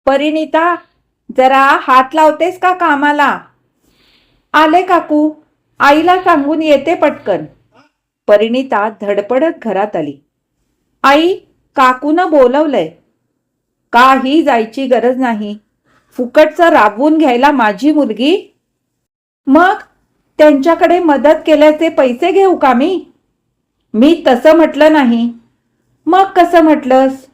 परिणिता, जरा हात लावतेस का कामाला? आले काकू, आईला सांगून येते पटकन. परिणिता धडपडत घरात आली. आई, काकूनं बोलवलंय. काही जायची गरज नाही. फुकटचं राबवून घ्यायला माझी मुलगी. मग त्यांच्याकडे मदत केल्याचे पैसे घेऊ का मी? मी तसं म्हटलं नाही. मग कसं म्हटलंस?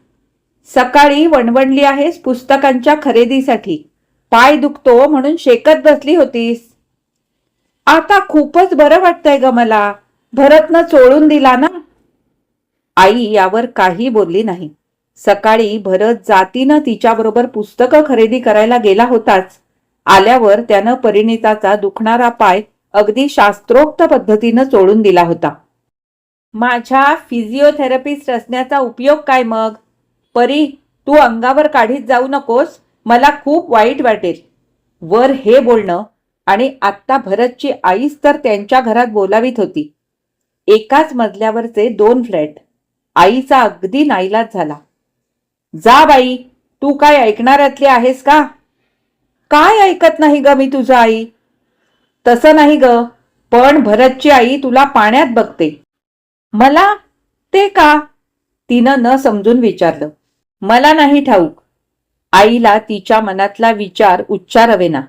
सकाळी वणवणली आहेस पुस्तकांच्या खरेदीसाठी. पाय दुखतो म्हणून शेकत बसली होतीस. आता खूपच बरं वाटतंय ग मला. भरतनं चोळून दिला ना. आई यावर काही बोलली नाही. सकाळी भरत जातीनं तिच्याबरोबर पुस्तकं खरेदी करायला गेला होताच. आल्यावर त्यानं परिणिताचा दुखणारा पाय अगदी शास्त्रोक्त पद्धतीनं चोळून दिला होता. माझ्या फिजिओथेरपिस्ट असण्याचा उपयोग काय मग? परी, तू अंगावर काढीत जाऊ नकोस. मला खूप वाईट वाटेल. वर हे बोलणं आणि आत्ता भरतची आईच तर त्यांच्या घरात बोलावीत होती. एकाच मजल्यावरचे 2 फ्लॅट. आईचा अगदी नाईलाज झाला. जा बाई, तू काय ऐकणाऱ्यातली आहेस का? काय ऐकत नाही ग मी तुझं आई? तसं नाही ग, पण भरतची आई तुला पाण्यात बघते. मला? ते का? तिनं न समजून विचारलं. मला नाही ठाऊक. आईला तिच्या मनातला विचार उच्चारवेना.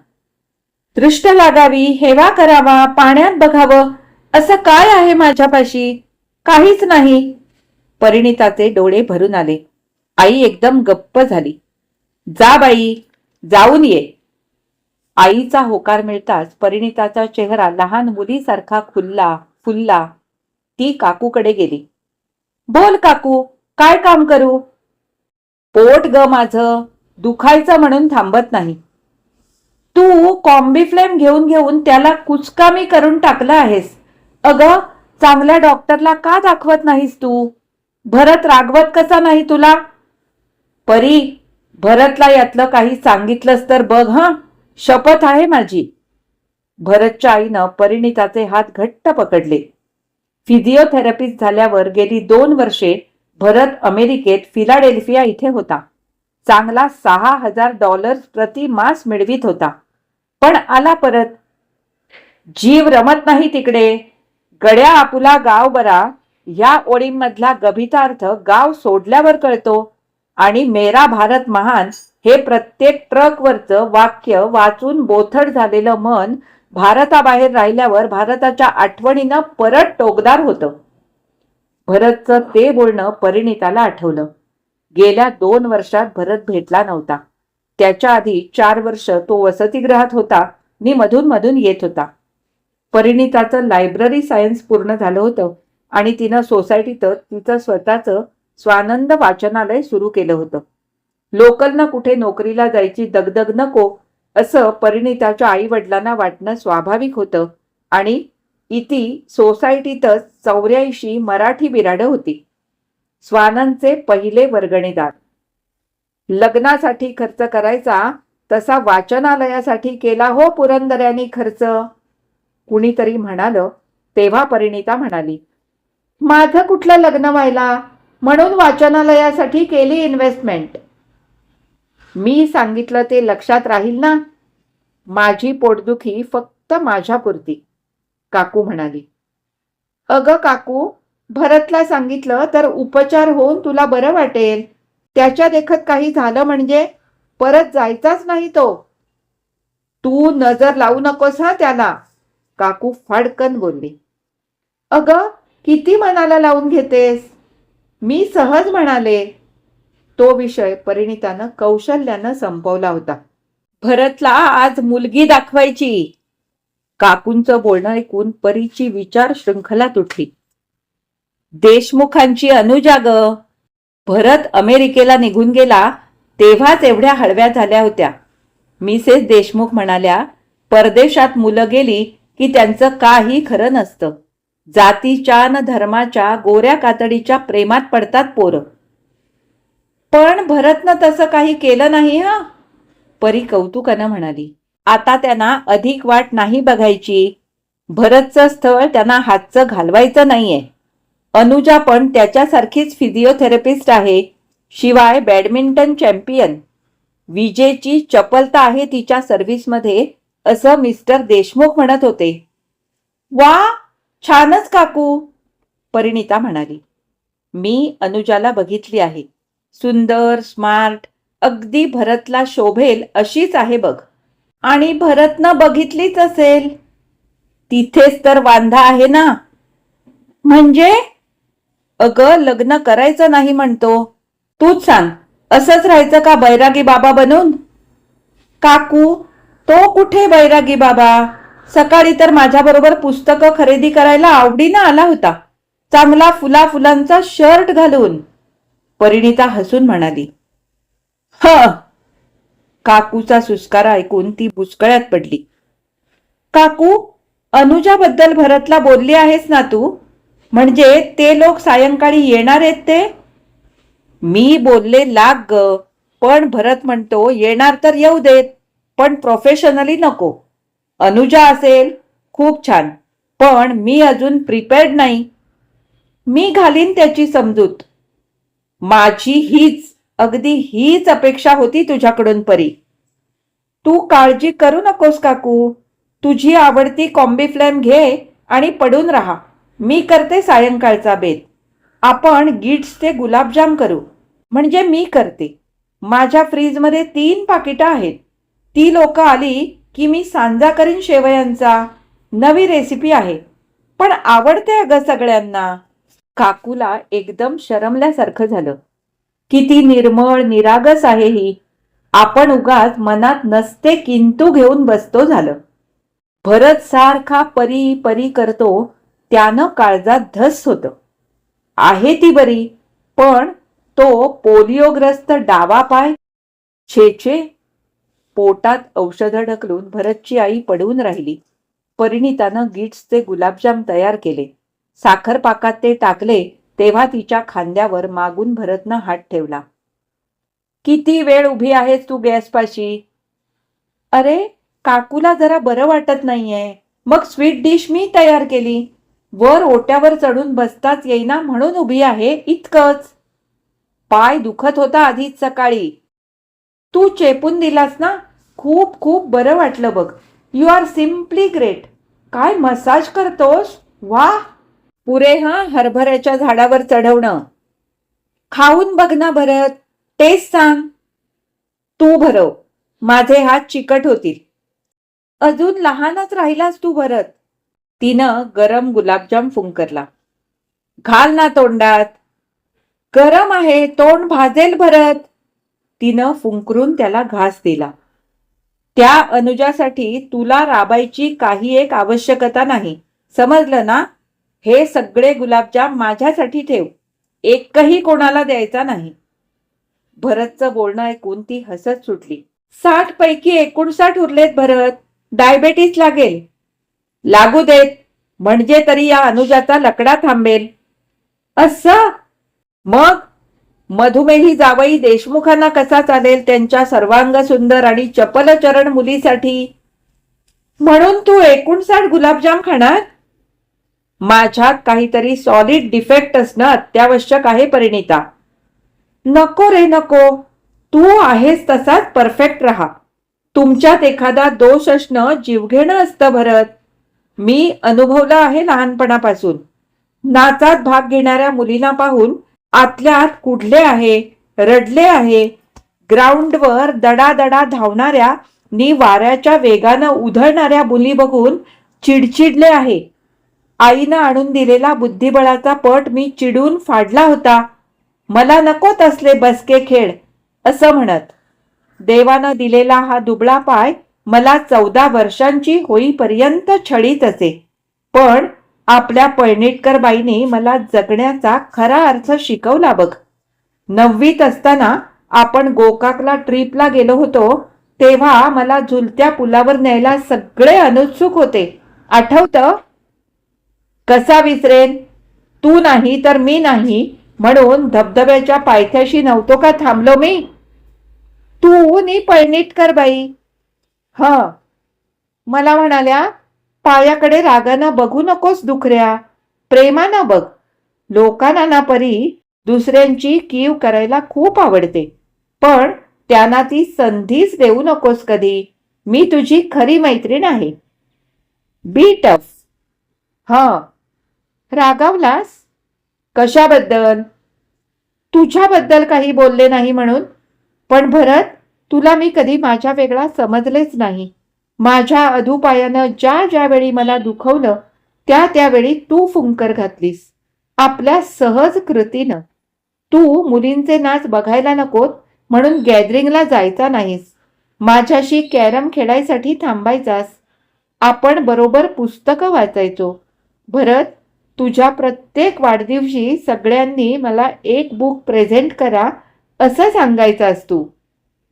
दृष्ट लागावी, हेवा करावा, पाण्यात बघावं, असं काय आहे माझ्यापाशी? काहीच नाही. परिणिताचे डोळे भरून आले. आई एकदम गप्प झाली. जा बाई, जाऊन ये. आईचा होकार मिळताच परिणिताचा चेहरा लहान मुलीसारखा खुलला फुलला. ती काकूकडे गेली. बोल काकू, काय काम करू? पोट ग माझं दुखायचं म्हणून थांबत नाही. तू कॉम्बिफ्लेम घेऊन घेऊन त्याला कुचकामी करून टाकलं आहेस. अगं, चांगल्या डॉक्टरला का दाखवत नाहीस तू? भरत रागवत कसा नाही तुला? परी, भरतला यातलं काही सांगितलंस तर बघ हं. शपथ आहे माझी. भरतच्या आईनं परिणिताचे हात घट्ट पकडले. फिजिओथेरपिस्ट झाल्यावर गेली 2 वर्षे भरत अमेरिकेत फिलाडेल्फिया इथे होता. चांगला $6,000 प्रति मास मिळवित होता. पण आला परत. जीव रमत नाही तिकडे. गड्या आपुला गाव बरा ह्या ओळींमधला गभितार्थ गाव सोडल्यावर कळतो. आणि मेरा भारत महान हे प्रत्येक ट्रकवरचं वाक्य वाचून बोथट झालेलं मन भारताबाहेर राहिल्यावर भारताच्या आठवणीनं परत टोकदार होतं. भरतचं ते बोलणं परिणिताला आठवलं. गेल्या 2 वर्षात भरत भेटला नव्हता. त्याच्या आधी 4 वर्ष तो वसतिगृहात होता आणि मधून मधून येत होता. परिणिताचं लायब्ररी सायन्स पूर्ण झालं होतं आणि तिनं सोसायटीतच तिचं स्वतःचं स्वानंद वाचनालय सुरू केलं होतं. लोकलनं कुठे नोकरीला जायची दगदग नको असं परिणिताच्या आई वडिलांना वाटणं स्वाभाविक होतं. आणि इथे सोसायटीतच 84 मराठी बिराडं होती. स्वानंदचे पहिले वर्गणीदार. लग्नासाठी खर्च करायचा तसा वाचनालयासाठी केला हो पुरंदऱ्यांनी खर्च, कुणीतरी म्हणालं. तेव्हा परिणिता म्हणाली, माझं कुठलं लग्न व्हायला, म्हणून वाचनालयासाठी केली इन्व्हेस्टमेंट. मी सांगितलं ते लक्षात राहील ना? माझी पोटदुखी फक्त माझ्यापुरती, काकू म्हणाली. अगं काकू, भरतला सांगितलं तर उपचार होऊन तुला बरं वाटेल. त्याच्या देखत काही झालं म्हणजे परत जायचाच नाही तो. तू नजर लावू नकोस हा त्याला, काकू फाडकन बोलली. अगं, किती मनाला लावून घेतेस? मी सहज म्हणाले. तो विषय परिणितानं कौशल्यानं संपवला होता. भरतला आज मुलगी दाखवायची. काकूंचं बोलणं ऐकून परीची विचार शृंखला तुटली. देशमुखांची अनुजा ग. भरत अमेरिकेला निघून गेला तेव्हाच एवढ्या हळव्या झाल्या होत्या. मिसेस देशमुख म्हणाल्या, परदेशात मुलं गेली की त्यांचं काही खरं नसतं. जातीच्या न धर्माच्या गोऱ्या कातडीच्या प्रेमात पडतात पोरं. पण भरतनं तसं काही केलं नाही हं, परी कौतुकानं म्हणाली. आता त्यांना अधिक वाट नाही बघायची. भरतचं स्थळ त्यांना हातचं घालवायचं नाहीये. अनुजा पण त्याच्यासारखीच फिजिओथेरपिस्ट आहे, शिवाय बॅडमिंटन चॅम्पियन. विजेची चपलता आहे तिच्या सर्व्हिसमध्ये, असं मिस्टर देशमुख म्हणत होते. वा, छानच काकू, परिणिता म्हणाली. मी अनुजाला बघितली आहे. सुंदर, स्मार्ट, अगदी भरतला शोभेल अशीच आहे बघ. आणि भरतनं बघितलीच असेल. तिथेच तर वांधा आहे ना. म्हणजे? अगं, लग्न करायचं नाही म्हणतो. तूच सांग, असंच राहायचं का बैरागी बाबा बनून? काकू, तो कुठे बैरागी बाबा? सकाळी तर माझ्याबरोबर पुस्तकं खरेदी करायला आवडीनं आला होता, चांगला फुलांचा शर्ट घालून, परिणिता हसून म्हणाली. काकूचा सुस्कारा ऐकून ती बुचकळ्यात पडली. काकू, अनुजाबद्दल भरतला बोलली आहेस ना तू? म्हणजे ते लोक सायंकाळी येणार आहेत ते? मी बोलले लाग ग, पण भरत म्हणतो येणार तर येऊ देत, पण प्रोफेशनली नको. अनुजा असेल, खूप छान, पण मी अजून प्रिपेअर्ड नाही. मी घालीन त्याची समजूत. माझी अगदी हीच अपेक्षा होती तुझ्याकडून परी. तू काळजी करू नकोस काकू. तुझी आवडती कॉम्बी फ्लेम घे आणि पडून राहा. मी करते सायंकाळचा बेत. आपण गिट्सचे गुलाबजाम करू. म्हणजे मी करते. माझ्या फ्रीजमध्ये 3 पाकिटं आहेत. ती लोक आली की मी सांजा करीन शेवयांचा. नवी रेसिपी आहे, पण आवडते अगं सगळ्यांना. काकूला एकदम शरमल्यासारखं झालं. किती निर्मळ निरागस आहे ही. आपण उगाच मनात नसते किंतु घेऊन बसतो झालं. भरत सारखा परी परी करतो, त्यानं काळजात धस होतं. आहे ती बरी, पण तो पोलिओग्रस्त डावा पाय. छे, पोटात औषधं ढकलून भरतची आई पडून राहिली. परिणितानं गिट्सचे गुलाबजाम तयार केले. साखर पाकात ते टाकले तेव्हा तिच्या खांद्यावर मागून भरतनं हात ठेवला. किती वेळ उभी आहेस तू गॅसपाशी? अरे, काकूला जरा बरं वाटत नाहीये, मग स्वीट डिश मी तयार केली. वर ओट्यावर चढून बसताच येईना म्हणून उभी आहे, इतकंच. पाय दुखत होता आधीच सकाळी. तू चेपून दिलास ना, खूप खूप बरं वाटलं बघ. You are simply great. काय मसाज करतोस? वाह. पुरे हरभऱ्याच्या झाडावर चढवणं. खाऊन बघ ना भरत, टेस्ट सांग. तू भरव, माझे हात चिकट होतील. अजून लहानच राहिलास तू भरत. तिनं गरम गुलाबजाम फुंकरला. घाल ना तोंडात. गरम आहे, तोंड भाजेल भरत. तिनं फुंकरून त्याला घास दिला. त्या अनुजासाठी तुला राबायची काही एक आवश्यकता नाही, समजलं ना? हे सगळे गुलाबजाम माझ्यासाठी ठेव, एकही कोणाला द्यायचा नाही. भरतचं बोलणं ऐकून ती हसत सुटली. 60 पैकी 59 उरलेत भरत. डायबेटीस लागेल. लागू देत, म्हणजे तरी या अनुजाचा लकडा थांबेल. असं? मग मधुमेही जावई देशमुखांना कसा चालेल त्यांच्या सर्वांग सुंदर आणि चपलचरण मुलीसाठी? म्हणून तू 59 गुलाबजाम खाणार? माझ्यात काहीतरी सॉलिड डिफेक्ट असणं अत्यावश्यक आहे परिणिता. नको रे नको, तू आहेस तसाच परफेक्ट राहा. तुमच्यात एखादा दोष असणं जीवघेणं असतं भरत. मी अनुभवलं आहे लहानपणापासून. नाचात भाग घेणाऱ्या मुलींना पाहून आतल्या आत कुढले आहे, रडले आहे. ग्राउंडवर दडादडा धावणाऱ्या नि वाऱ्याच्या वेगानं उधळणाऱ्या मुली बघून चिडचिडले आहे. आईनं आणून दिलेला बुद्धिबळाचा पट मी चिडून फाडला होता. मला नकोत असले बसके खेळ, असं म्हणत. देवानं दिलेला हा दुबळा पाय मला 14 वर्षांची होईपर्यंत छळीत असे, पण आपल्या पळणीटकर बाईने मला जगण्याचा खरा अर्थ शिकवला बघ. 9वीत असताना आपण गोकाकला ट्रिपला गेलो होतो, तेव्हा मला झुलत्या पुलावर न्यायला सगळे अनुत्सुक होते, आठवतं? कसा विसरेन? तू नाही तर मी नाही म्हणून धबधब्याच्या पायथ्याशी नव्हतो का थांबलो मी? तू नी पळणीटकर बाई. मला म्हणाल्या, पायाकडे रागानं बघू नकोस दुखऱ्या, प्रेमानं बघ. लोकांना ना परी दुसऱ्यांची कीव करायला खूप आवडते, पण त्यांना ती संधीच देऊ नकोस कधी. मी तुझी खरी मैत्रीण आहे. Be tough. हां. रागावलास? कशाबद्दल? तुझ्याबद्दल काही बोलले नाही म्हणून. पण भरत, तुला मी कधी माझ्या वेगळा समजलेच नाही. माझ्या अधुपायानं ज्या ज्यावेळी मला दुखवलं त्यावेळी तू फुंकर घातलीस आपल्या सहज कृतीनं. तू मुलींचे नाच बघायला नकोत म्हणून गॅदरिंगला जायचा नाहीस. माझ्याशी कॅरम खेळायसाठी थांबायचास. आपण बरोबर पुस्तकं वाचायचो. भरत, तुझ्या प्रत्येक वाढदिवशी सगळ्यांनी मला एक बुक प्रेझेंट करा असं सांगायचास तू.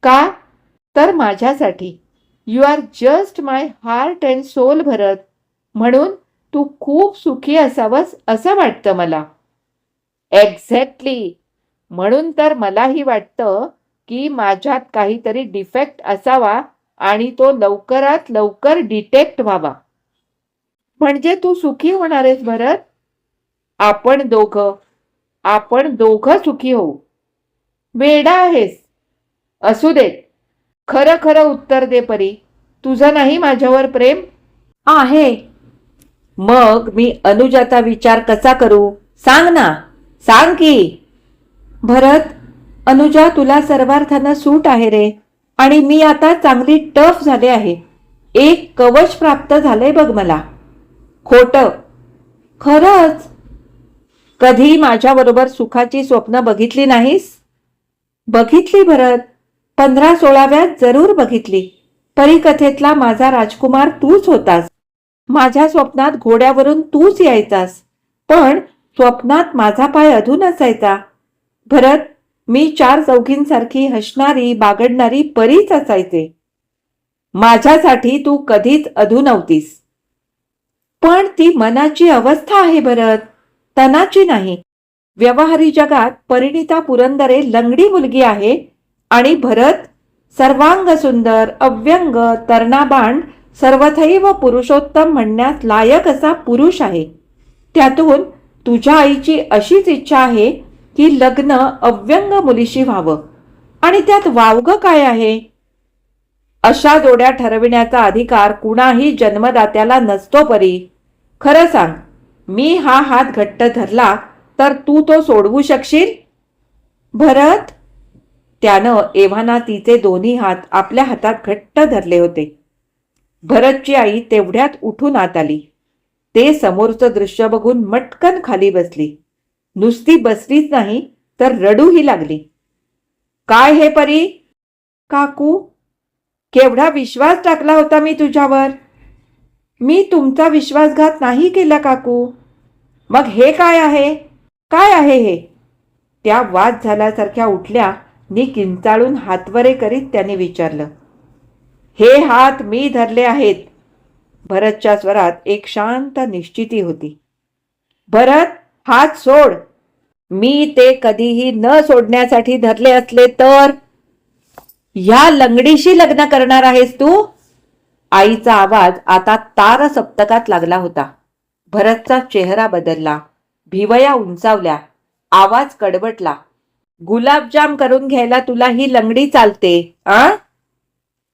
का? तर माझ्यासाठी. You are just my heart and soul Bharat. म्हणून तू खूप सुखी असावंस असं वाटतं मला. एक्झॅक्टली. म्हणून तर मलाही वाटतं की माझ्यात काहीतरी डिफेक्ट असावा आणि तो लवकरात लवकर डिटेक्ट व्हावा. म्हणजे तू सुखी होणार आहेस भरत? आपण दोघं सुखी होऊ. वेडा आहेस. असू देत. खरं खरं उत्तर दे परी. तुझं नाही माझ्यावर प्रेम? आहे. मग मी अनुजाचा विचार कसा करू? सांग ना, सांग की. भरत, अनुजा तुला सर्वार्थानं सूट आहे रे. आणि मी आता चांगली टफ झाले आहे. एक कवच प्राप्त झालंय बघ मला. खोटं. खरंच. कधी माझ्याबरोबर सुखाची स्वप्न बघितली नाहीस? बघितली भरत. 15-16व्यात जरूर बघितली. परीकथेतला माझा राजकुमार तूच होतास. माझ्या स्वप्नात घोड्यावरून तूच यायचास. पण स्वप्नात माझा पाय अधून असायचा. भरत, मी 4 चौघींसारखी हसणारी बागडणारी परीच असायचे. माझ्यासाठी तू कधीच अधू नव्हतीस. पण ती मनाची अवस्था आहे भरत, तनाची नाही. व्यवहारी जगात परिणिता पुरंदरे लंगडी मुलगी आहे आणि भरत सर्वांग सुंदर, अव्यंग, तर्णाबाण, सर्वथैव पुरुषोत्तम म्हणण्यास लायक असा पुरुष आहे. त्यातून तुझ्या आईची अशीच इच्छा आहे की लग्न अव्यंग मुलीशी व्हावं. आणि त्यात वावगं काय आहे? अशा जोड्या ठरविण्याचा अधिकार कुणाही जन्मदात्याला नसतो परी. खरं सांग, मी हा हात घट्ट धरला तर तू तो सोडवू शकशील? भरत, त्यानं एव्हाना तिचे दोन्ही हात आपल्या हातात घट्ट धरले होते. भरतची आई तेवढ्यात उठून आत आली. ते समोरचं दृश्य बघून मटकन खाली बसली. नुसती बसलीच नाही तर रडूही लागली. काय हे परी? काकू, केवढा विश्वास टाकला होता मी तुझ्यावर. मी तुमचा विश्वासघात नाही केला काकू. मग हे काय आहे? काय आहे हे? त्या वाद झाल्यासारख्या उठल्या नि किंचाळून हातवरे करीत त्याने विचारलं. हे हात मी धरले आहेत. भरतच्या स्वरात एक शांत निश्चिती होती. भरत, हात सोड. मी ते कधीही न सोडण्यासाठी धरले असले तर? ह्या लंगडीशी लग्न करणार आहेस तू? आईचा आवाज आता तार सप्तकात लागला होता. भरतचा चेहरा बदलला. भिवया उंचावल्या. आवाज कडवटला. गुलाबजाम करून घ्यायला तुला ही लंगडी चालते आ?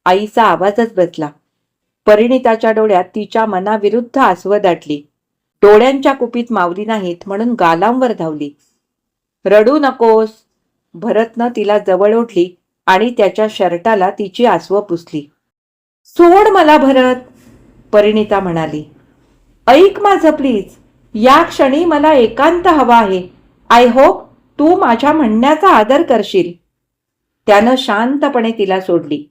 आईचा आवाजच बसला. परिणिताच्या डोळ्यात तिच्या मनाविरुद्ध आसवं दाटली. डोळ्यांच्या कुपीत मावली नाहीत म्हणून गालांवर धावली. रडू नकोस. भरतनं तिला जवळ ओढली आणि त्याच्या शर्टाला तिची आसवं पुसली. सोड मला भरत, परिणिता म्हणाली. ऐक माझं प्लीज. या क्षणी मला एकांत हवा आहे. आय होप तू माझ्या म्हणण्याचा आदर करशील. त्यानं शांतपणे तिला सोडली.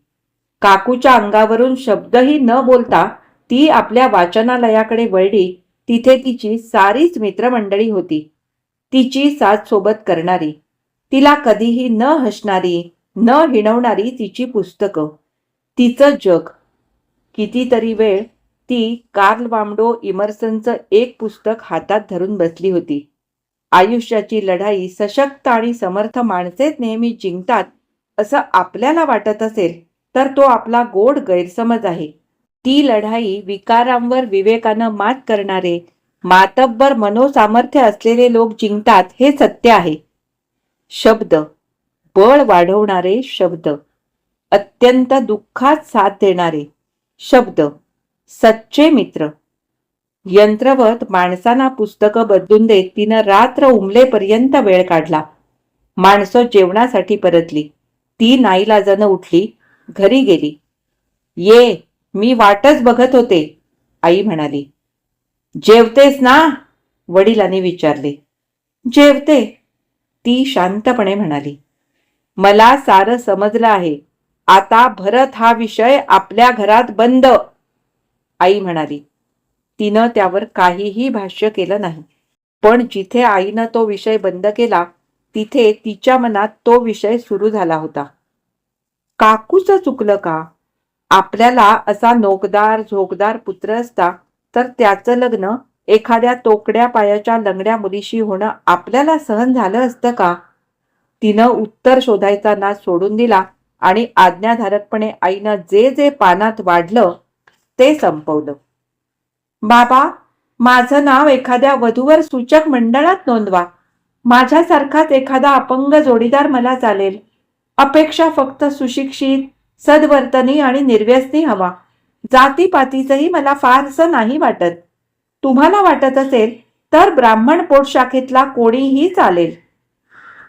काकूच्या अंगावरून शब्दही न बोलता ती आपल्या वाचनालयाकडे वळली. तिथे तिची सारीच मित्रमंडळी होती. तिची साथ सोबत करणारी, तिला कधीही न हसणारी, न हिणवणारी तिची पुस्तकं, तिचं जग. कितीतरी वेळ ती कार्ल वाम्डो इमर्सनचं एक पुस्तक हातात धरून बसली होती. आयुष्याची लढाई सशक्त आणि समर्थ माणसेच नेहमी जिंकतात असं आपल्याला वाटत असेल तर तो आपला गोड गैरसमज आहे. ती लढाई विकारांवर विवेकानं मात करणारे, मातब्बर मनोसामर्थ्य असलेले लोक जिंकतात हे सत्य आहे. शब्द, बळ वाढवणारे शब्द, अत्यंत दुःखात साथ देणारे शब्द, सच्चे मित्र. यंत्रवत माणसांना पुस्तकं बदलून देत तिनं रात्र उमलेपर्यंत वेळ काढला. माणसं जेवणासाठी परतली. ती नाईलाजानं उठली, घरी गेली. ये, मी वाटच बघत होते, आई म्हणाली. जेवतेस ना, वडिलांनी विचारले. जेवते, ती शांतपणे म्हणाली. मला सारं समजलं आहे. आता भरत हा विषय आपल्या घरात बंद, आई म्हणाली. तिनं त्यावर काहीही भाष्य केलं नाही. पण जिथे आईनं तो विषय बंद केला तिथे तिच्या मनात तो विषय सुरू झाला होता. काकूचं चुकलं का? आपल्याला असा नोकदार झोकदार पुत्र असता तर त्याचं लग्न एखाद्या तोकड्या पायाच्या लंगड्या मुलीशी होणं आपल्याला सहन झालं असतं का? तिनं उत्तर शोधायचा नाद सोडून दिला आणि आज्ञाधारकपणे आईनं जे जे पानात वाढलं ते संपवलं. बाबा, माझं नाव एखाद्या वधूवर सूचक मंडळात नोंदवा. माझ्यासारखाच एखादा अपंग जोडीदार मला चालेल. अपेक्षा फक्त सुशिक्षित, सद्वर्तनी आणि निर्व्यसनी हवा. जातीपातीचंही मला फारसं नाही वाटत. तुम्हाला वाटत असेल तर ब्राह्मण पोटशाखेतला कोणीही चालेल.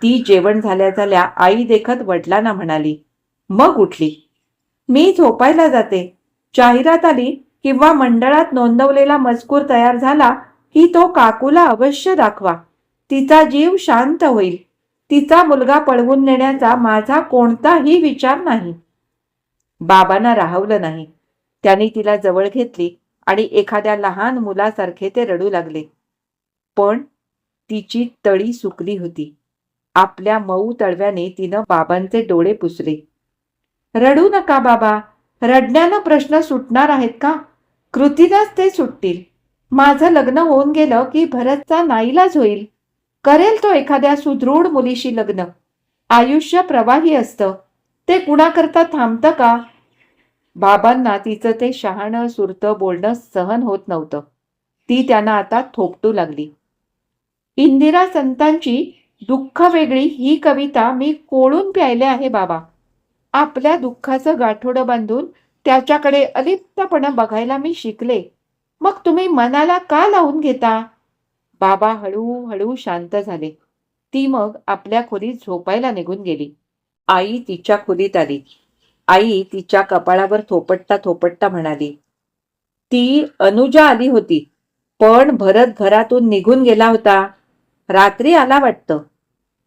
ती जेवण झाल्या झाल्या आई देखत वडिलांना म्हणाली. मग उठली. मी झोपायला जाते. जाहिरात आली किंवा मंडळात नोंदवलेला मजकूर तयार झाला की तो काकूला अवश्य दाखवा. तिचा जीव शांत होईल. तिचा मुलगा पळवून नेण्याचा माझा कोणताही विचार नाही. बाबांना राहवलं नाही. त्यांनी तिला जवळ घेतली आणि एखाद्या लहान मुलासारखे ते रडू लागले. पण तिची तळी सुकली होती. आपल्या मऊ तळव्याने तिनं बाबांचे डोळे पुसले. रडू नका बाबा. रडण्यानं प्रश्न सुटणार आहेत का? कृतीनंच ते सुटतील. माझं लग्न होऊन गेलं की भरतचा नाईलाज होईल. करेल तो एखाद्या सुदृढ मुलीशी लग्न. आयुष्य प्रवाही असतं. ते कुणाकरता थांबतं का? बाबांना तिचं ते शहाणं सुरतं बोलणं सहन होत नव्हतं. ती त्यांना आता थोपटू लागली. इंदिरा संतांची दुःख वेगळी ही कविता मी कोळून प्यायले आहे बाबा. आपल्या दुःखाचं गाठोडं बांधून त्याच्याकडे अलिप्तपणे बघायला मी शिकले. मग तुम्ही मनाला का लावून घेता? बाबा हळूहळू शांत झाले. ती मग आपल्या खोलीत झोपायला निघून गेली. आई तिच्या खोलीत आली. आई तिच्या कपाळावर थोपटता थोपटता म्हणाली. ती अनुजा आली होती. पण भरत घरातून निघून गेला होता. रात्री आला वाटतं.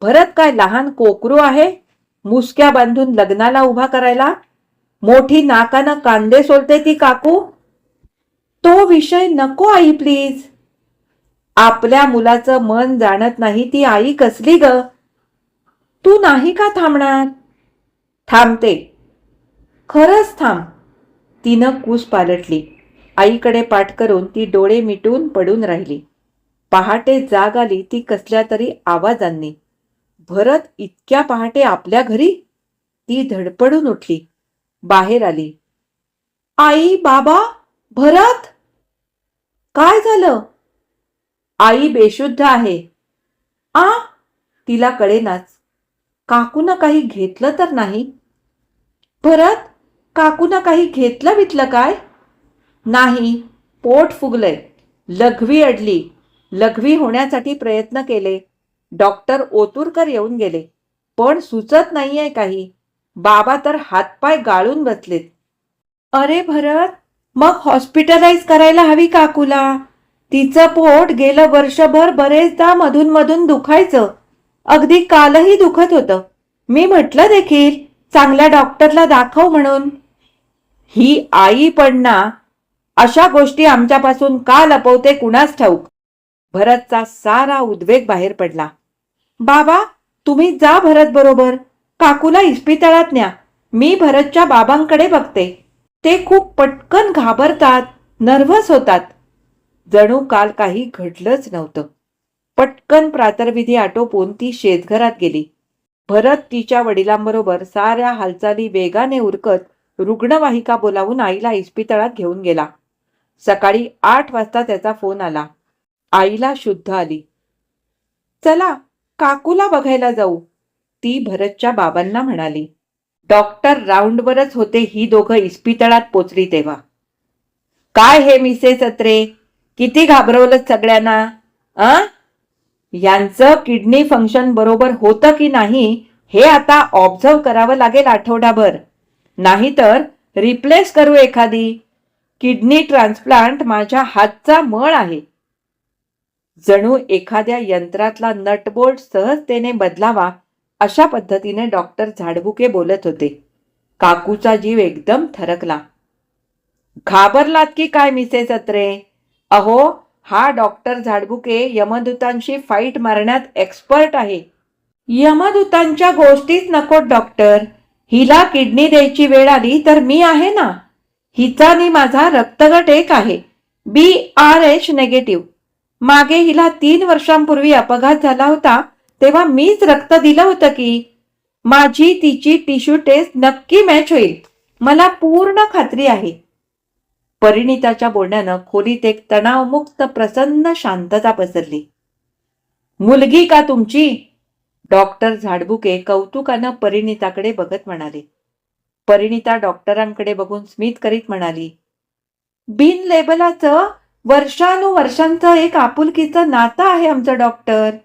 भरत काय लहान कोकरू आहे? मुसक्या बांधून लग्नाला उभा करायला? मोठी नाकानं कांदे सोलते ती काकू. तो विषय नको आई प्लीज. आपल्या मुलाचं मन जाणत नाही ती आई कसली ग? तू नाही का थांबणार? थांबते. खरंच थांब. तिनं कूस पालटली. आईकडे पाठ करून ती डोळे मिटून पडून राहिली. पहाटे जाग आली ती कसल्या तरी आवाजांनी. भरत इतक्या पहाटे आपल्या घरी? ती धडपडून उठली. बाहेर आली. आई, बाबा, भरत, काय झालं? आई बेशुद्ध आहे. आ? तिला कळेनाच. काकूनं काही घेतलं तर नाही? भरत, काकूनं काही घेतलं वितलं काय? नाही. पोट फुगलंय. लघवी अडली. लघवी होण्यासाठी प्रयत्न केले. डॉक्टर ओतूरकर येऊन गेले. पण सुचत नाहीये काही. बाबा तर हातपाय गाळून बसलेत. अरे भरत, मग हॉस्पिटलाइज करायला हवी काकूला. तिचं पोट गेलं वर्षभर बरेचदा मधून मधून दुखायचं. अगदी कालही दुखत होतं. मी म्हटलं देखील चांगल्या डॉक्टरला दाखव म्हणून. ही आई पण ना, अशा गोष्टी आमच्यापासून का लपवते कुणास ठाऊक. भरतचा सारा उद्वेग बाहेर पडला. बाबा, तुम्ही जा भरत बरोबर. काकूला इस्पितळात न्या. मी भरतच्या बाबांकडे बघते. ते खूप पटकन घाबरतात, नर्व्हस होतात. जणू काल काही घडलंच नव्हतं. पटकन प्रातर्विधी आटोपून ती शेतघरात गेली. भरत तिच्या वडिलांबरोबर साऱ्या हालचाली वेगाने उरकत रुग्णवाहिका बोलावून आईला इस्पितळात घेऊन गेला. सकाळी 8 वाजता त्याचा फोन आला. आईला शुद्ध आली. चला, काकूला बघायला जाऊ, ती भरतच्या बाबांना म्हणाली. डॉक्टर राऊंडवरच होते ही दोघं इस्पितळात पोचली तेव्हा. काय हे मिसेस अत्रे, किती घाबरवलं सगळ्यांना? यांचं किडनी फंक्शन बरोबर होतं की नाही हे आता ऑब्झर्व करावं लागेल आठवडाभर, नाहीतर रिप्लेस करू एखादी. किडनी ट्रान्सप्लांट माझ्या हातचा मळ आहे. जणू एखाद्या यंत्रातला नटबोल्ट सहजतेने बदलावा अशा पद्धतीने डॉक्टर झाडबुके बोलत होते. काकूचा जीव एकदम थरकला. घाबरलात की काय मिसेस अत्रे? अहो, हा डॉक्टर झाडबुके यमदूतांशी फाईट मारण्यात एक्सपर्ट आहे. यमदूतांच्या गोष्टीच नको डॉक्टर. हिला किडनी द्यायची वेळ आली तर मी आहे ना. हिचा आणि माझा रक्तगट एक आहे, BRH नेगेटिव्ह. मागे हिला 3 वर्षांपूर्वी अपघात झाला होता तेव्हा मीच रक्त दिलं होतं की. माझी तिची टिश्यू टेस्ट नक्की मॅच होईल, मला पूर्ण खात्री आहे. परिणिताच्या बोलण्यानं खोलीत एक तणावमुक्त प्रसन्न शांतता पसरली. मुलगी का तुमची? डॉक्टर झाडबुके कौतुकानं परिणिताकडे बघत म्हणाले. परिणिता डॉक्टरांकडे बघून स्मित करीत म्हणाली, बिन लेबलाचं वर्षानुवर्षांचं एक आपुलकीचं नातं आहे आमचं डॉक्टर.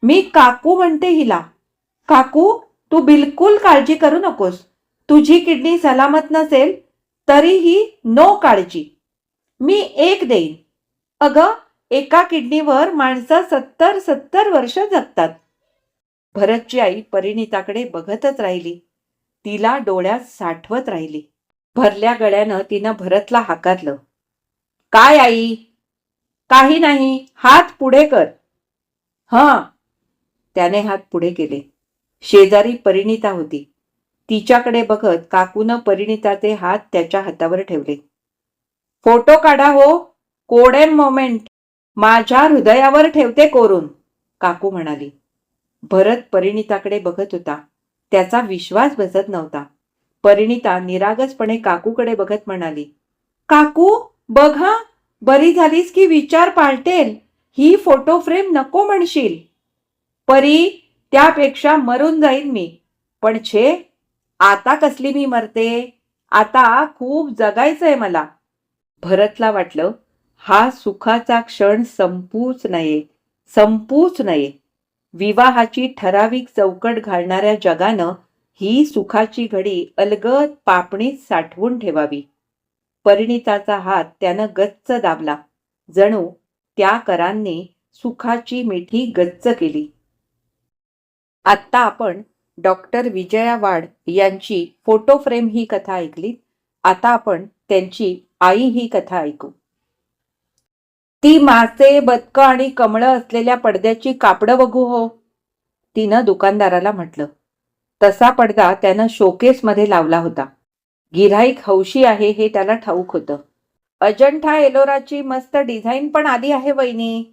मी काकू म्हणते हिला. काकू, तू बिलकुल काळजी करू नकोस. तुझी किडनी सलामत नसेल तरीही नो काळजी, मी एक देईन. अगं, एका किडनीवर माणसं 70 वर्ष जगतात. भरतची आई परिणिताकडे बघतच राहिली. तिला डोळ्यात साठवत राहिली. भरल्या गळ्यानं तिनं भरतला हाकारलं. काय आई? काही नाही, हात पुढे कर. हां. त्याने हात पुढे केले. शेजारी परिणिता होती. तिच्याकडे बघत काकूनं परिणिताचे हात त्याच्या हातावर ठेवले. फोटो काढा हो, कोडेन मोमेंट. माझ्या हृदयावर ठेवते कोरून, काकू म्हणाली. भरत परिणिताकडे बघत होता. त्याचा विश्वास बसत नव्हता. परिणिता निरागसपणे काकूकडे बघत म्हणाली, काकू बघा, बरी झालीस की विचार पालटेल. ही फोटो फ्रेम नको म्हणशील. परी, त्यापेक्षा मरून जाईन मी. पण छे, आता कसली मी मरते? आता खूप जगायचंय मला. भरतला वाटलं हा सुखाचा क्षण संपूच नये. विवाहाची ठराविक चौकट घालणाऱ्या जगानं ही सुखाची घडी अलगद पापणीत साठवून ठेवावी. परिणिताचा हात त्यानं गच्च दाबला. जणू त्या करांनी सुखाची मिठी गच्च केली. आत्ता आपण डॉक्टर विजया वाड यांची फोटो फ्रेम ही कथा ऐकली. आता आपण त्यांची आई ही कथा ऐकू. ती मासे, बदकं आणि कमळं असलेल्या पडद्याची कापडं बघू हो, तिनं दुकानदाराला म्हटलं. तसा पडदा त्यानं शोकेसमध्ये लावला होता. गिऱ्हाईक हौशी आहे हे त्याला ठाऊक होतं. अजंठा एलोराची मस्त डिझाईन पण आली आहे वहिनी.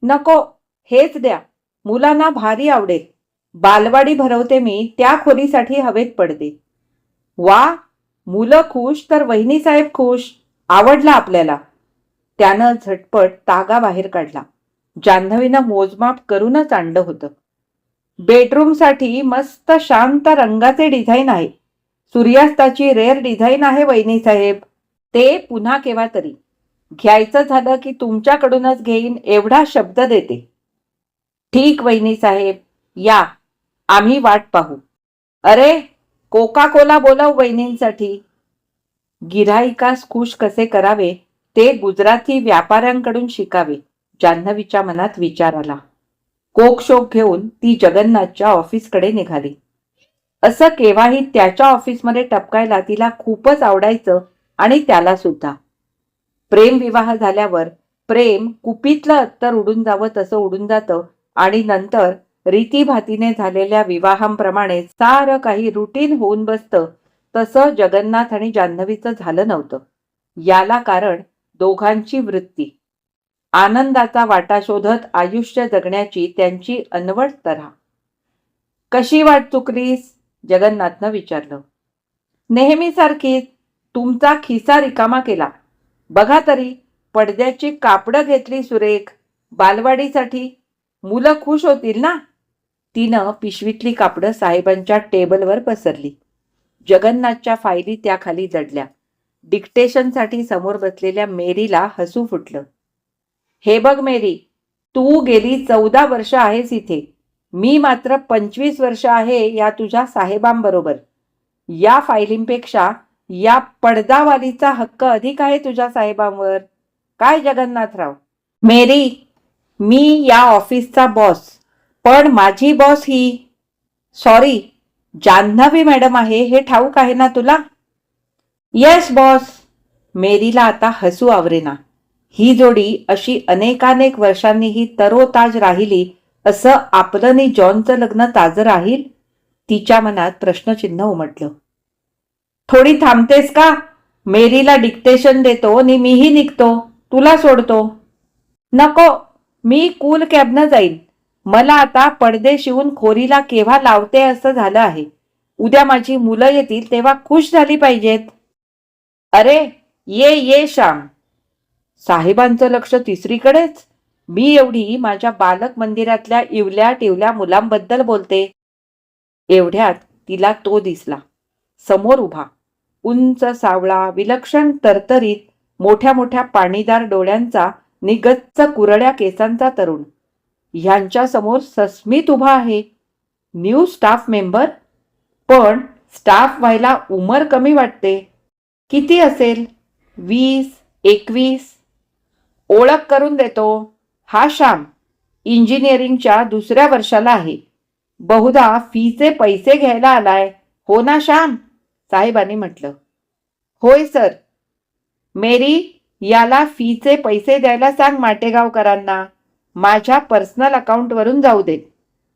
नको, हेच द्या, मुलांना भारी आवडेल. बालवाडी भरवते मी, त्या खोलीसाठी हवेत पडदे. वा, मुलं खुश तर वहिनीसाहेब खुश. आवडला आपल्याला. त्यानं झटपट तागा बाहेर काढला. जान्हवीनं मोजमाप करूनच आणलं होतं. बेडरूमसाठी मस्त शांत रंगाचे डिझाईन आहे. सूर्यास्ताची रेअर डिझाईन आहे वहिनीसाहेब. ते पुन्हा केव्हा तरी. घ्यायचं झालं की तुमच्याकडूनच घेईन एवढा शब्द देते. ठीक वहिनीसाहेब, या, आम्ही वाट पाहू. अरे, कोका कोला बोलाव वहिनींसाठी. गिऱ्हाईकास खुश कसे करावे ते गुजराती व्यापाऱ्यांकडून शिकावे, जान्हवीच्या मनात विचार आला. कोकशोक घेऊन ती जगन्नाथच्या ऑफिसकडे निघाली. असं केव्हाही त्याच्या ऑफिसमध्ये टपकायला तिला खूपच आवडायचं आणि त्याला सुद्धा. प्रेमविवाह झाल्यावर प्रेम कुपीतलं अत्तर उडून जावं तसं उडून जातं आणि नंतर रीतीभातीने झालेल्या विवाहांप्रमाणे सारं काही रुटीन होऊन बसतं. तसं जगन्नाथ आणि जान्हवीचं झालं नव्हतं. याला कारण दोघांची वृत्ती. आनंदाचा वाटा शोधत आयुष्य जगण्याची त्यांची अनवट तऱ्हा. कशी वाट चुकलीस? जगन्नाथनं विचारलं. नेहमीसारखीच. तुमचा खिसा रिकामा केला. बघा तरी, पडद्याची कापडं घेतली सुरेख. बालवाडीसाठी. मुलं खुश होतील ना. तिनं पिशवीतली कापडं साहेबांच्या टेबलवर पसरली. जगन्नाथच्या फायली त्याखाली जडल्या. डिक्टेशनसाठी समोर बसलेल्या मेरीला हसू फुटलं. हे बघ मेरी, तू गेली 14 वर्ष आहेस इथे. मी मात्र 25 वर्ष आहे या तुझ्या साहेबांबरोबर. या फायलींपेक्षा या पडदावालीचा हक्क अधिक आहे तुझ्या साहेबांवर. काय जगन्नाथराव? मेरी, मी या ऑफिसचा बॉस, पण माझी बॉस ही सॉरी जान्हवी मॅडम आहे हे ठाऊक आहे ना तुला? Yes boss. मेरीला आता हसू आवरेना. ही जोडी अशी अनेकानेक वर्षांनीही तरोताज राहिली असं आपलं आणि जॉनचं लग्न ताजं राहील? तिच्या मनात प्रश्नचिन्ह उमटलं. थोडी थांबतेस का? मेरीला डिक्टेशन देतो आणि मीही निघतो. तुला सोडतो. नको, मी कूल कॅबनं जाईन. मला आता पडदे शिवून खोरीला केव्हा लावते असं झालं आहे. उद्या माझी मुलं येतील तेव्हा खुश झाली पाहिजेत. अरे ये ये श्याम. साहेबांचं लक्ष तिसरीकडेच. मी एवढी माझ्या बालक मंदिरातल्या इवल्या टिवल्या मुलांबद्दल बोलते. एवढ्यात तिला तो दिसला. समोर उभा, उंच सावळा, विलक्षण तरतरीत, मोठ्या मोठ्या पाणीदार डोळ्यांचा निगच्च कुरड्या केसांचा तरुण. ह्यांच्या समोर सस्मित उभा आहे. New staff member. पण स्टाफ व्हायला उमर कमी वाटते. किती असेल? 20-21. ओळख करून देतो. हा श्याम इंजिनिअरिंगच्या 2ऱ्या वर्षाला आहे. बहुधा फीचे पैसे घ्यायला आलाय. हो ना श्याम? साहेबांनी म्हटलं. होय सर. मेरी, याला फीचे पैसे द्यायला सांग माटेगावकरांना. माझ्या पर्सनल अकाउंटवरून जाऊ देत.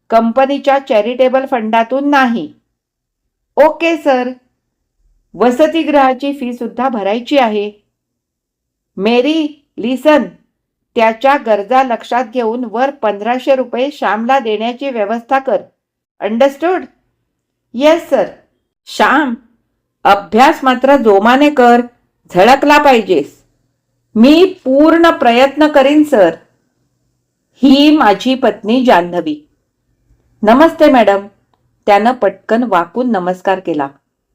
कंपनीच्या चॅरिटेबल फंडातून नाही. Okay sir. वसतिगृहाची फी सुद्धा भरायची आहे. मेरी लिसन, त्याच्या गरजा लक्षात घेऊन वर 1500 रुपये श्यामला देण्याची व्यवस्था कर. अंडरस्टूड? Yes sir. श्याम, अभ्यास मात्र जोमाने कर. झळकला पाहिजेस. मी पूर्ण प्रयत्न करीन सर. ही माझी पत्नी जान्हवी. नमस्ते मॅडम. त्यानं पटकन वाकून नमस्कार केला.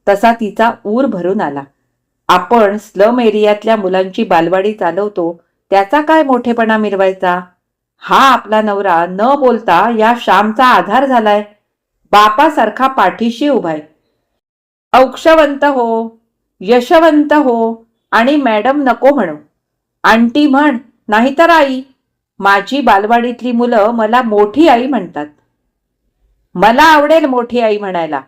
तसा तिचा ऊर भरून आला. आपण स्लम एरियातल्या मुलांची बालवाडी चालवतो त्याचा काय मोठेपणा मिरवायचा? हा आपला नवरा न बोलता या श्यामचा आधार झालाय. बापासारखा पाठीशी उभाय. औक्षवंत हो, यशवंत हो आणि मॅडम नको म्हणू. आंटी म्हण, नाहीतर आई. माझी बालवाडीतली मुलं मला मोठी आई म्हणतात. मला आवडेल मोठी आई म्हणायला.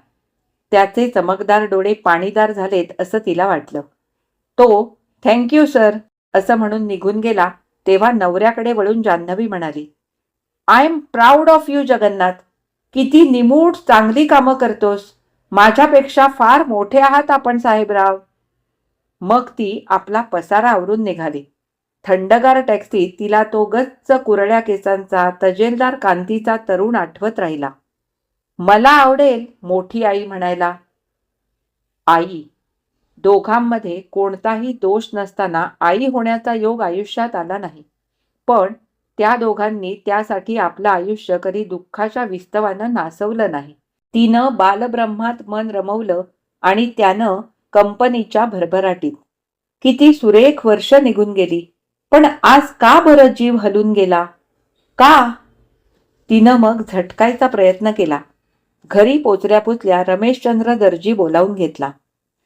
त्याचे चमकदार डोळे पाणीदार झालेत असं तिला वाटलं. तो थँक्यू सर असं म्हणून निघून गेला तेव्हा नवऱ्याकडे वळून जान्हवी म्हणाली, I am proud of you Jagannath. किती निमूट चांगली कामं करतोस. माझ्यापेक्षा फार मोठे आहात आपण साहेबराव. मग ती आपला पसारा आवरून निघाली. थंडगार टॅक्सीत तिला तो गच्च कुरळ्या केसांचा तजेलदार कांतीचा तरुण आठवत राहिला. मला आवडेल मोठी आई म्हणायला. आई. दोघांमध्ये कोणताही दोष नसताना आई होण्याचा योग आयुष्यात आला नाही. पण त्या दोघांनी त्यासाठी आपलं आयुष्य कधी दुःखाच्या विस्तवानं नासवलं नाही. तिनं बालब्रह्मात मन रमवलं आणि त्यानं कंपनीच्या भरभराटीत. किती सुरेख वर्ष निघून गेली. पण आज का बरं जीव हलून गेला? का? तिनं मग झटकायचा प्रयत्न केला. घरी पोचल्या रमेशचंद्र दर्जी बोलावून घेतला.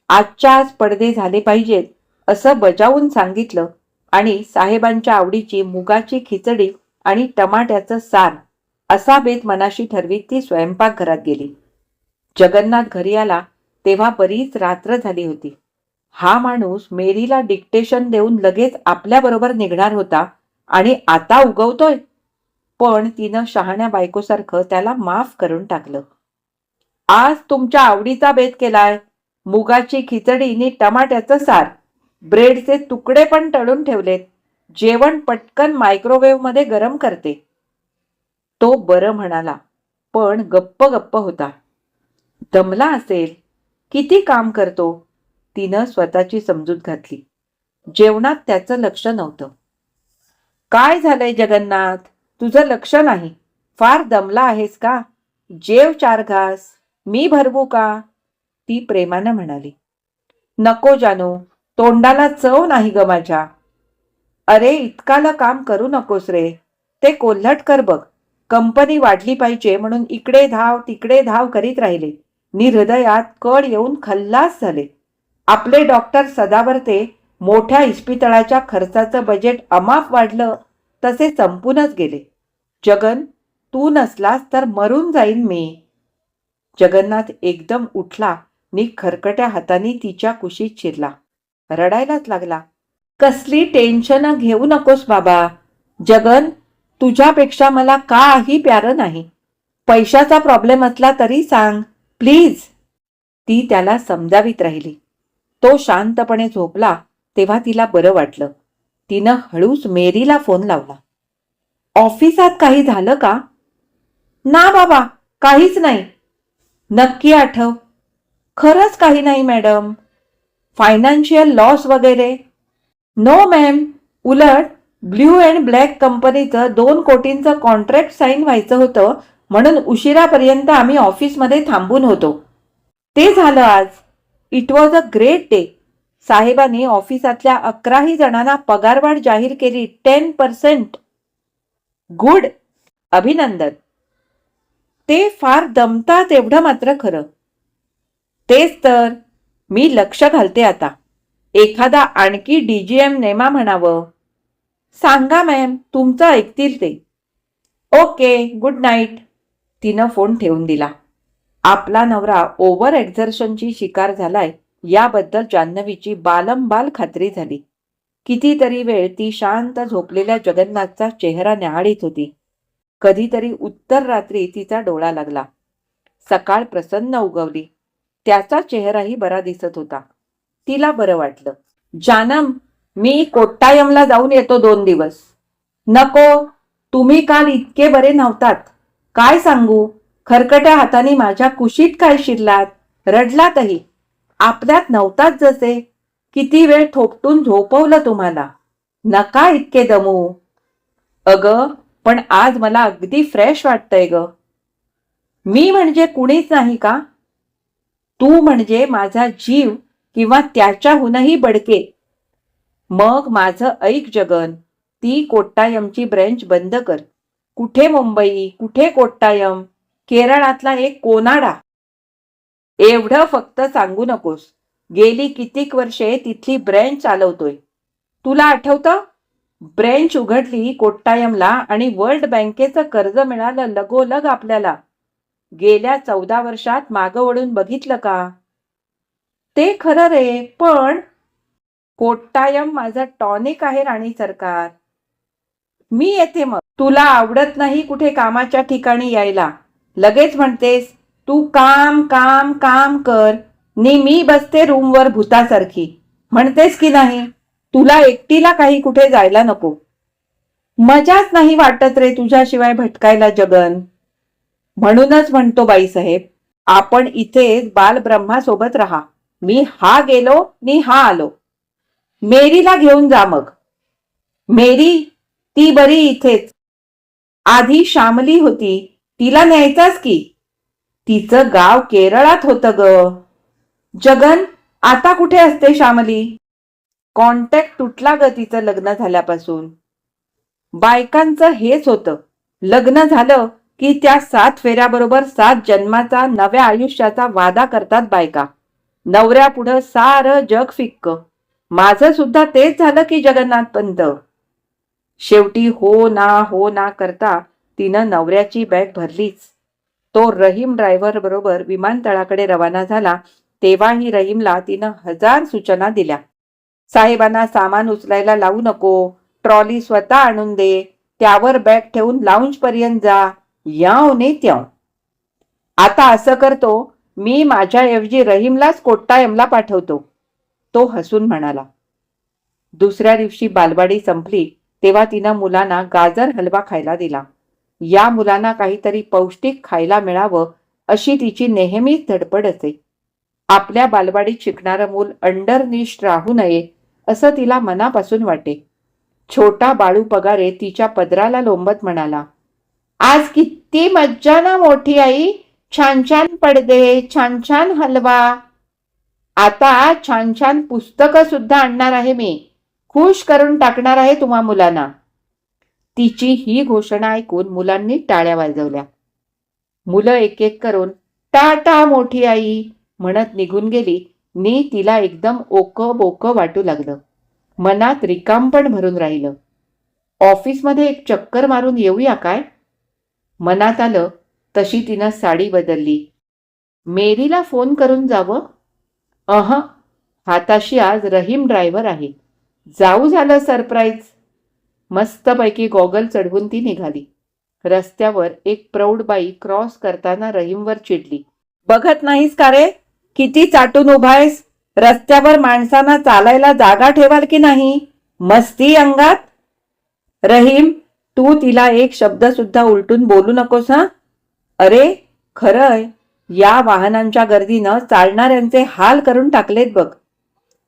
आजच्या आज पडदे झाले पाहिजेत असं बजावून सांगितलं आणि साहेबांच्या आवडीची मुगाची खिचडी आणि टमाट्याचं सार असा बेत मनाशी ठरवीत ती स्वयंपाकघरात गेली. जगन्नाथ घरी आला तेव्हा बरीच रात्र झाली होती. हा माणूस मेरीला डिक्टेशन देऊन लगेच आपल्याबरोबर निघणार होता आणि आता उगवतोय. पण तिनं शहाण्या बायकोसारखं त्याला माफ करून टाकलं. आज तुमच्या आवडीचा बेत केलाय. मुगाची खिचडी आणि टमाट्याचं सार. ब्रेडचे तुकडे पण तळून ठेवलेत. जेवण पटकन मायक्रोवेव्ह मध्ये गरम करते. तो बरं म्हणाला, पण गप्प गप्प होता. दमला असेल. किती काम करतो. तिनं स्वतःची समजूत घातली. जेवणात त्याचं लक्ष नव्हतं. काय झालंय जगन्नाथ? तुझं लक्ष नाही. फार दमला आहेस का? जेव 4 घास. मी भरवू का? ती प्रेमानं म्हणाली. नको जानू, तोंडाला चव नाही ग माझ्या. अरे इतकाला काम करू नकोस रे. ते कोल्हटकर बघ, कंपनी वाढली पाहिजे म्हणून इकडे धाव तिकडे धाव करीत राहिले नि हृदयात कळ येऊन खल्लास झाले. आपले डॉक्टर सदावर्ते मोठ्या इस्पितळाच्या खर्चाचं बजेट अमाप वाढलं तसे संपूनच गेले. जगन, तू नसलास तर मरून जाईन मी. जगन्नाथ एकदम उठला नि खरकट्या हाताने तिच्या कुशीत शिरला. रडायलाच लागला. कसली टेन्शन घेऊ नकोस बाबा. जगन, तुझ्यापेक्षा मला काही प्यारं नाही. पैशाचा प्रॉब्लेम असला तरी सांग प्लीज. ती त्याला समजावीत राहिली. तो शांतपणे झोपला तेव्हा तिला बरं वाटलं. तिनं हळूच मेरीला फोन लावला. ऑफिसात काही झालं का? ना बाबा, काहीच नाही. नक्की आठव. खरंच काही नाही मॅडम. फायनान्शियल लॉस वगैरे? No ma'am. उलट ब्ल्यू अँड ब्लॅक कंपनीचं 2 कोटींचं कॉन्ट्रॅक्ट साईन व्हायचं होतं म्हणून उशिरापर्यंत आम्ही ऑफिसमध्ये थांबून होतो. ते झालं आज. It was a great day. साहेबांनी ऑफिसातल्या 11ही जणांना पगारवाढ जाहीर केली 10%. गुड. अभिनंदन. ते फार दमतात एवढं मात्र खरं. तेच तर. मी लक्ष घालते आता. एखादा आणखी DGM नेमा म्हणावं. सांगा मॅम, तुमचं ऐकतील ते. Okay, good night. तिनं फोन ठेवून दिला. आपला नवरा ओव्हर एक्झर्शनची शिकार झालाय याबद्दल जान्हवीची बालंबाल खात्री झाली. कितीतरी वेळ ती शांत झोपलेल्या जगन्नाथचा चेहरा न्याहाळीत होती. कधीतरी उत्तर रात्री तिचा डोळा लागला. सकाळ प्रसन्न उगवली. त्याचा चेहराही बरा दिसत होता. तिला बरं वाटलं. जानम, मी कोट्टायमला जाऊन येतो 2 दिवस. नको, तुम्ही काल इतके बरे नव्हतात. काय सांगू, खरकट्या हाताने माझ्या कुशीत काय शिरलात. रडलातही. आपल्यात नव्हताच जसे. किती वेळ थोपटून झोपवलं तुम्हाला. नका इतके दमू. अगं, पण आज मला अगदी फ्रेश वाटतंय ग. मी म्हणजे कुणीच नाही का? तू म्हणजे माझा जीव किंवा त्याच्याहूनही बडके. मग माझं ऐक जगन, ती कोट्टायमची ब्रँच बंद कर. कुठे मुंबई, कुठे कोट्टायम, केरळातला एक कोनाडा. एवढं फक्त सांगू नकोस. गेली कितीक वर्षे तिथली ब्रँच चालवतोय. तुला आठवतं? ब्रँच उघडली कोट्टायमला आणि वर्ल्ड बँकेचं कर्ज मिळालं लगोलग आपल्याला. गेल्या 14 वर्षात मागं वळून बघितलं का? ते खरं रे, पण कोट्टायम माझं टॉनिक आहे राणी सरकार. मी येते मग. तुला आवडत नाही कुठे कामाच्या ठिकाणी यायला. लगेच म्हणतेस तू काम काम काम कर नि मी बसते रूमवर भूतासारखी. म्हणतेस की नाही? तुला एकटीला काही कुठे जायला नको. मजाच नाही वाटत रे तुझ्याशिवाय भटकायला जगन. म्हणूनच म्हणतो बाईसाहेब, आपण इथेच बालब्रह्मासोबत राहा. मी हा गेलो नि हा आलो. मेरीला घेऊन जा मग. मेरी? ती बरी इथेच. आधी श्यामली होती, तिला न्यायचाच की. तिचं गाव केरळात होतं ग. जगन, आता कुठे असते श्यामली? कॉन्टॅक्ट तुटला ग तिचं लग्न झाल्यापासून. बायकांचं हेच होतं. लग्न झालं की त्या 7 फेऱ्याबरोबर 7 जन्माचा नव्या आयुष्याचा वादा करतात बायका. नवऱ्यापुढं सारं जग फिक्क. माझं सुद्धा तेच झालं की जगन्नाथ पंत. शेवटी हो ना करता तिनं नवऱ्याची बॅग भरलीच. तो रहीम ड्रायव्हर बरोबर विमानतळाकडे रवाना झाला तेव्हाही रहीमला तिनं 1000 सूचना दिल्या. साहेबांना सामान उचलायला लावू नको. ट्रॉली स्वतः आणून दे. त्यावर बॅग ठेवून लाऊंज पर्यंत जा. याव ने त्याव. आता असं करतो, मी माझ्याऐवजी रहीमलाच कोट्टायमला पाठवतो. तो हसून म्हणाला. दुसऱ्या दिवशी बालवाडी संपली तेव्हा तिनं मुलांना गाजर हलवा खायला दिला. या मुलांना काहीतरी पौष्टिक खायला मिळावं अशी तिची नेहमीच धडपड असे. आपल्या बालवाडीत शिकणारं मूल अंडरनिश्ड राहू नये असं तिला मनापासून वाटे. छोटा बाळू पगारे तिच्या पदराला लोंबत म्हणाला, आज किती मज्जा ना मोठी आई. छान छान पडदे, छान छान हलवा. आता छान छान पुस्तकं सुद्धा आणणार आहे मी. खुश करून टाकणार आहे तुम्हा मुलांना. तिची ही घोषणा ऐकून मुलांनी टाळ्या वाजवल्या. मुलं एक एक करून टाटा मोठी आई म्हणत निघून गेली. नी तिला एकदम ओकं बोकं वाटू लागलं. मनात रिकामपण भरून राहिलं. ऑफिसमध्ये एक चक्कर मारून येऊया काय? मनात आलं तशी तिनं साडी बदलली. मेरीला फोन करून जावं? हाताशी आज रहीम ड्रायव्हर आहे. जाऊ झालं सरप्राईज. मस्तपैकी गॉगल चढवून ती निघाली. रस्त्यावर एक प्रौढ बाई क्रॉस करताना रहीमवर चिडली. बघत नाहीस का रे? किती चाटून उभायस? रस्त्यावर माणसांना चालायला जागा ठेवाल की नाही? मस्ती अंगात? रहीम, तू तिला एक शब्द सुद्धा उलटून बोलू नकोस हा. अरे खरंय, या वाहनांच्या गर्दीनं चालणाऱ्यांचे हाल करून टाकलेत बघ.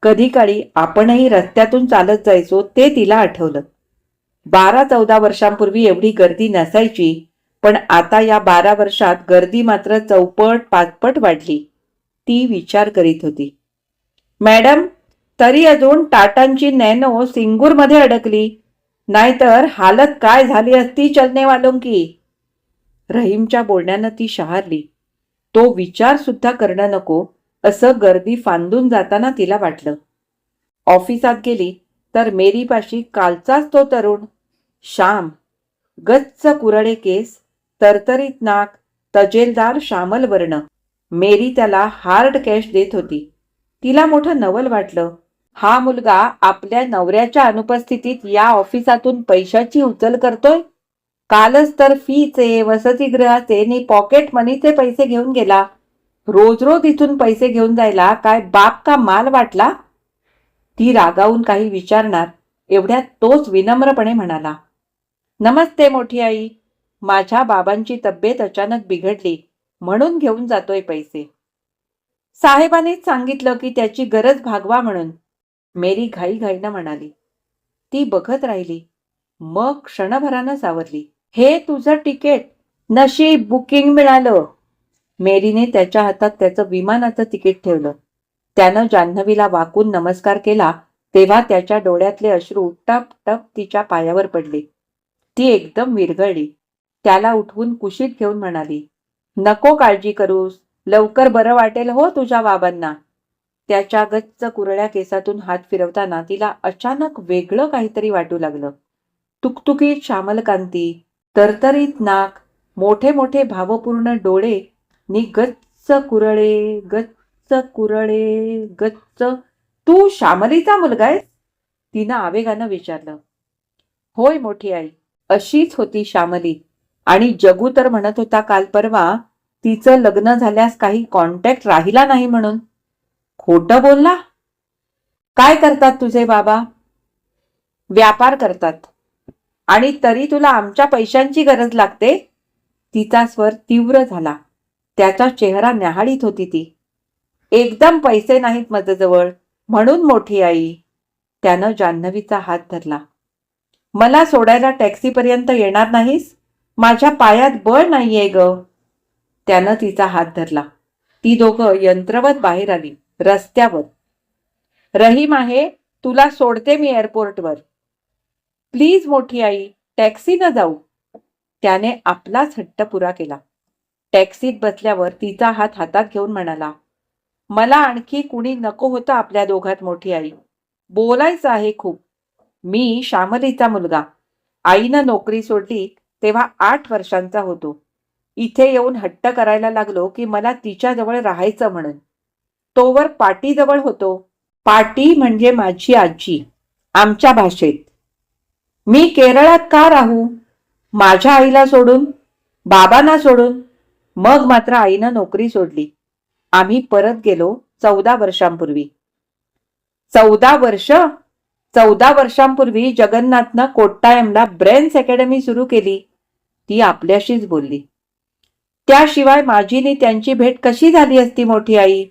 कधी काळी आपणही रस्त्यातून चालत जायचो ते तिला आठवलं. 12-14 वर्षांपूर्वी एवढी गर्दी नसायची, पण आता या 12 वर्षात गर्दी मात्र चौपट पाचपट वाढली. ती विचार करीत होती. मॅडम, तरी अजून टाटांची नॅनो सिंगूरमध्ये अडकली, नाहीतर हालत काय झाली असती चलने वालों की. रहीमच्या बोलण्यानं ती शहारली. तो विचार सुद्धा करणं नको असं गर्दी फांदून जाताना तिला वाटलं. ऑफिसात गेली तर मेरीपाशी कालचाच तो तरुण श्याम. गच्च कुरळे केस, तरतरीत नाक, तजेलदार श्यामल वर्ण. मेरी त्याला हार्ड कॅश देत होती. तिला मोठं नवल वाटलं. हा मुलगा आपल्या नवऱ्याच्या अनुपस्थितीत या ऑफिसातून पैशाची उचल करतोय. कालच तर फीचे, वसतिगृहाचे आणि पॉकेट मनीचे पैसे घेऊन गेला. रोज रोज इथून पैसे घेऊन जायला काय बाप का माल वाटला? ती रागावून काही विचारणार एवढ्यात तोच विनम्रपणे म्हणाला, नमस्ते मोठी आई. माझ्या बाबांची तब्येत अचानक बिघडली म्हणून घेऊन जातोय पैसे. साहेबांनीच सांगितलं की त्याची गरज भागवा म्हणून. मेरी घाईघाईनं म्हणाली. ती बघत राहिली. मग क्षणभरानं सावरली. हे तुझं तिकीट. नशीब बुकिंग मिळालं. मेरीने त्याच्या हातात त्याचं विमानाचं तिकीट ठेवलं. त्यानं जान्हवीला वाकून नमस्कार केला तेव्हा त्याच्या डोळ्यातले अश्रू टप टप तिच्या पायावर पडले. ती एकदम विरघळली. त्याला उठवून कुशीत घेऊन म्हणाली, नको काळजी करूस, लवकर बरं वाटेल हो तुझ्या बाबांना. त्याच्या गच्च कुरळ्या केसातून हात फिरवताना तिला अचानक वेगळं काहीतरी वाटू लागलं. तुकतुकीत श्यामलकांती, तरतरीत नाक, मोठे मोठे भावपूर्ण डोळे नि गच्च कुरळे, गच्च कुरळे, गच्च. तू श्यामलीचा मुलगा आहेस? तिनं आवेगानं विचारलं. होय मोठी आई, अशीच होती श्यामली. आणि जगू तर म्हणत होता काल परवा तिचं लग्न झाल्यास काही कॉन्टॅक्ट राहिला नाही म्हणून. खोटं बोलला? काय करतात तुझे बाबा? व्यापार करतात. आणि तरी तुला आमच्या पैशांची गरज लागते? तिचा स्वर तीव्र झाला. त्याचा चेहरा न्याहाळीत होती ती. एकदम पैसे नाहीत माझ्याजवळ म्हणून मोठी आई. त्यानं जान्हवीचा हात धरला. मला सोडायला टॅक्सीपर्यंत येणार नाहीस? माझ्या पायात बळ नाहीये ग. त्यानं तिचा हात धरला. ती दोघं यंत्रवत बाहेर आली. रस्त्यावर. रहीम आहे, तुला सोडते मी एअरपोर्टवर. प्लीज मोठी आई, टॅक्सीनं जाऊ. त्याने आपलाच हट्ट पुरा केला. टॅक्सीत बसल्यावर तिचा हात हातात घेऊन म्हणाला, मला आणखी कुणी नको होतं आपल्या दोघात मोठी आई. बोलायचं आहे खूप. मी श्यामलीचा मुलगा. आईनं नोकरी सोडली तेव्हा 8 वर्षांचा होतो. इथे येऊन हट्ट करायला लागलो की मला तिच्याजवळ राहायचं म्हणून. तोवर पाटीजवळ होतो. पाटी म्हणजे माझी आजी आमच्या भाषेत. मी केरळात का राहू? माझ्या आईला सोडून, बाबांना सोडून. मग मात्र आईनं नोकरी सोडली. आम्ही परत गेलो 14 वर्षांपूर्वी. 14 वर्ष? 14 वर्षांपूर्वी जगन्नाथनं कोट्टायमला ब्रेन्स अकॅडमी सुरू केली. ती आपल्याशीच बोलली. त्याशिवाय माझी नि त्यांची भेट कशी झाली असती मोठी आई?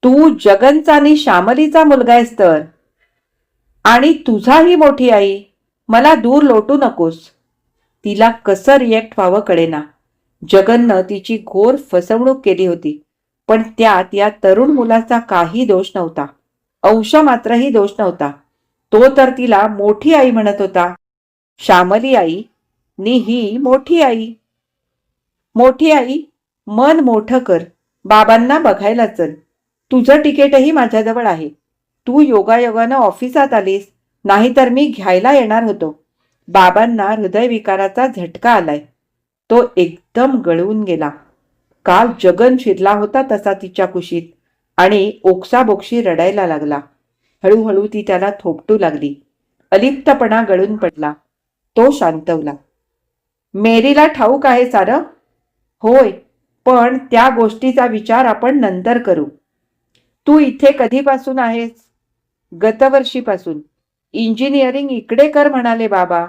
तू जगनचा आणि श्यामलीचा मुलगा आहेस तर. आणि तुझाही मोठी आई. मला दूर लोटू नकोस. तिला कसं रिॲक्ट व्हावं कळेना. जगननं तिची घोर फसवणूक केली होती. पण त्यात या तरुण मुलाचा काही दोष नव्हता. अंश मात्रही दोष नव्हता. तो तर तिला मोठी आई म्हणत होता. श्यामली आई नि ही मोठी आई. मोठी आई, मन मोठं कर. बाबांना बघायला चल. तुझं तिकीटही माझ्याजवळ आहे. तू योगायोगानं ऑफिसात आलीस, नाहीतर मी घ्यायला येणार होतो. बाबांना हृदयविकाराचा झटका आलाय. तो एकदम गळून गेला. काल जगन शिरला होता तसा तिच्या कुशीत आणि ओक्साबोक्शी रडायला लागला. हळूहळू ती त्याला थोपटू लागली. अलिप्तपणा गळून पडला. तो शांतवला. मेरीला ठाऊक आहे सारं? होय, पण त्या गोष्टीचा विचार आपण नंतर करू. तू इथे कधीपासून आहेस? गतवर्षीपासून. इंजिनिअरिंग इकडे कर म्हणाले बाबा.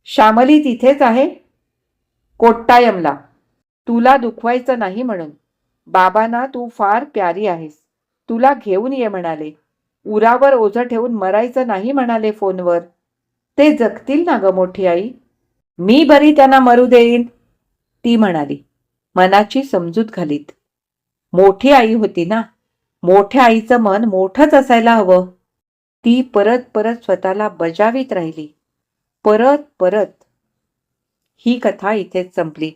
श्यामली तिथेच आहे? कोट्टायमला. तुला दुखवायचं नाही म्हणून. बाबांना तू फार प्यारी आहेस. तुला घेऊन ये म्हणाले. उरावर ओझं ठेवून मरायचं नाही म्हणाले फोनवर. ते जगतील ना ग मोठी आई. मी बरी त्यांना मरू देईन, ती म्हणाली मनाची समजूत घालीत. मोठी आई होती ना. मोठ्या आईचं मन मोठंच असायला हवं. ती परत परत स्वतःला बजावीत राहिली. परत परत. ही कथा इथेच संपली.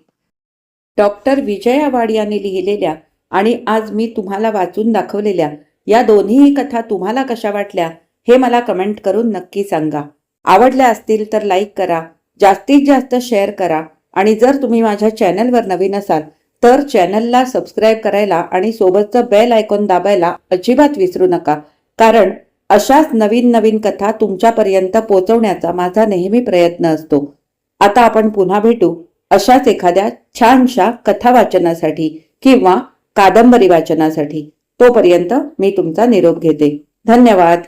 डॉक्टर विजया वाड यांनी लिहिलेल्या आणि आज मी तुम्हाला वाचून दाखवलेल्या या दोन्हीही कथा तुम्हाला कशा वाटल्या हे मला कमेंट करून नक्की सांगा. आवडल्या असतील तर लाईक करा, जास्तीत जास्त शेअर करा आणि जर तुम्ही माझ्या चॅनलवर नवीन असाल तर चॅनलला सबस्क्राईब करायला आणि सोबतचं बेल आयकॉन दाबायला अजिबात विसरू नका. कारण अशाच नवीन नवीन कथा तुमच्यापर्यंत पोहोचवण्याचा माझा नेहमी प्रयत्न असतो. आता आपण पुन्हा भेटू अशाच एखाद्या छानशा कथा वाचनासाठी किंवा कादंबरी वाचनासाठी. तोपर्यंत मी तुमचा निरोप घेते. धन्यवाद.